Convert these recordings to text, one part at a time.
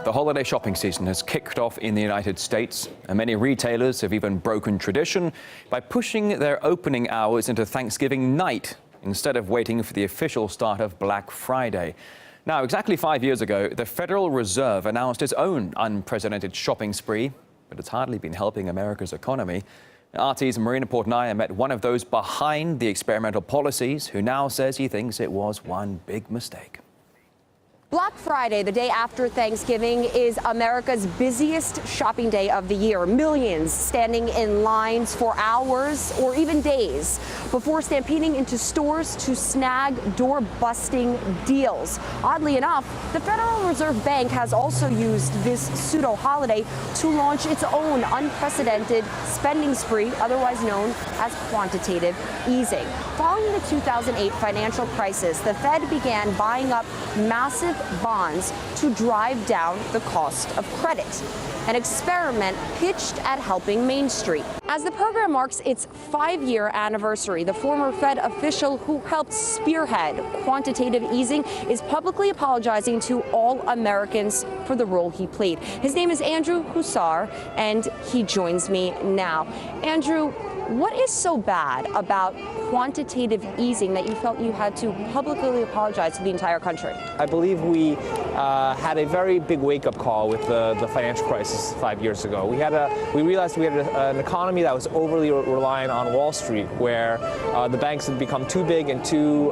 The holiday shopping season has kicked off in the United States, and many retailers have even broken tradition by pushing their opening hours into Thanksgiving night instead of waiting for the official start of Black Friday. Now, exactly 5 years ago, the Federal Reserve announced its own unprecedented shopping spree, but it's hardly been helping America's economy. RT's Marina Portnaya met one of those behind the experimental policies who now says he thinks it was one big mistake. Black Friday, the day after Thanksgiving, is America's busiest shopping day of the year. Millions standing in lines for hours or even days before stampeding into stores to snag door-busting deals. Oddly enough, the Federal Reserve Bank has also used this pseudo-holiday to launch its own unprecedented spending spree, otherwise known as quantitative easing. Following the 2008 financial crisis, the Fed began buying up massive bonds to drive down the cost of credit, an experiment pitched at helping Main Street. As the program marks its 5-year anniversary, the former Fed official who helped spearhead quantitative easing is publicly apologizing to all Americans for the role he played. His name is Andrew Huszar, and he joins me now. Andrew, what is so bad about quantitative easing that you felt you had to publicly apologize to the entire country? I believe we had a very big wake-up call with the financial crisis 5 years ago. We realized we had an economy that was overly reliant on Wall Street, where the banks had become too big and too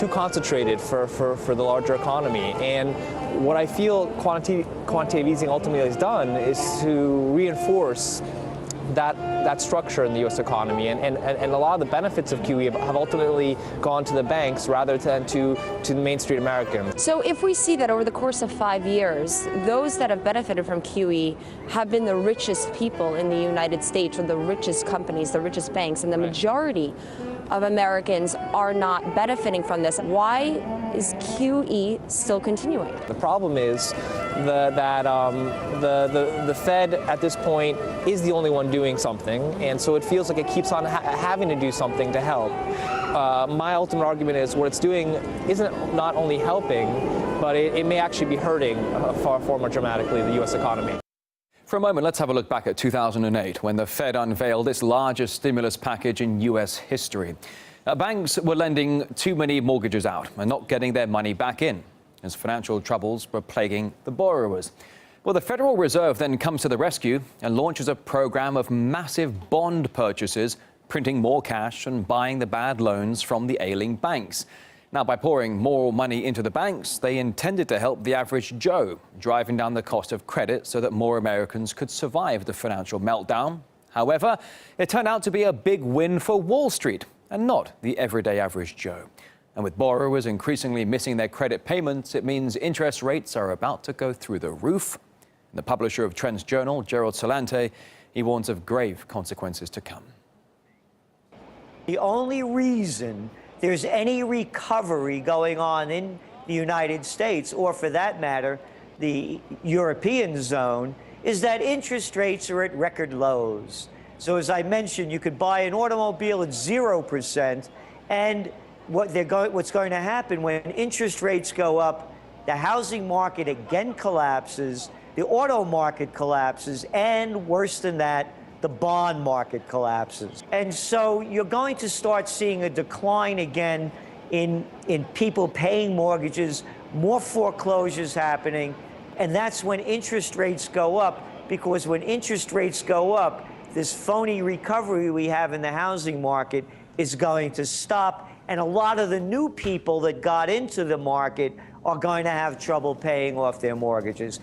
concentrated for the larger economy. And what I feel quantitative easing ultimately has done is to reinforce that structure in the U.S. economy, and a lot of the benefits of QE have ultimately gone to the banks rather than to the Main Street American. So if we see that over the course of 5 years, those that have benefited from QE have been the richest people in the United States, or the richest companies, the richest banks, and the majority of Americans are not benefiting from this. Why is QE still continuing? The problem is that the Fed at this point is the only one doing something, and so it feels like it keeps on having to do something to help. My ultimate argument is what it's doing isn't not only helping, but it may actually be hurting far more dramatically the U.S. economy. For a moment, let's have a look back at 2008, when the Fed unveiled its largest stimulus package in U.S. history. Banks were lending too many mortgages out and not getting their money back in, as financial troubles were plaguing the borrowers. Well, the Federal Reserve then comes to the rescue and launches a program of massive bond purchases, printing more cash and buying the bad loans from the ailing banks. Now, by pouring more money into the banks, they intended to help the average Joe, driving down the cost of credit so that more Americans could survive the financial meltdown. However, it turned out to be a big win for Wall Street and not the everyday average Joe. And with borrowers increasingly missing their credit payments, it means interest rates are about to go through the roof. The publisher of Trends Journal, Gerald Celente, he warns of grave consequences to come. The only reason there's any recovery going on in the United States, or for that matter, the European zone, is that interest rates are at record lows. So as I mentioned, you could buy an automobile at 0%, and what's going to happen when interest rates go up, the housing market again collapses, the auto market collapses, and worse than that, the bond market collapses. And so you're going to start seeing a decline again in people paying mortgages, more foreclosures happening, and that's when interest rates go up, because when interest rates go up, this phony recovery we have in the housing market is going to stop, and a lot of the new people that got into the market are going to have trouble paying off their mortgages.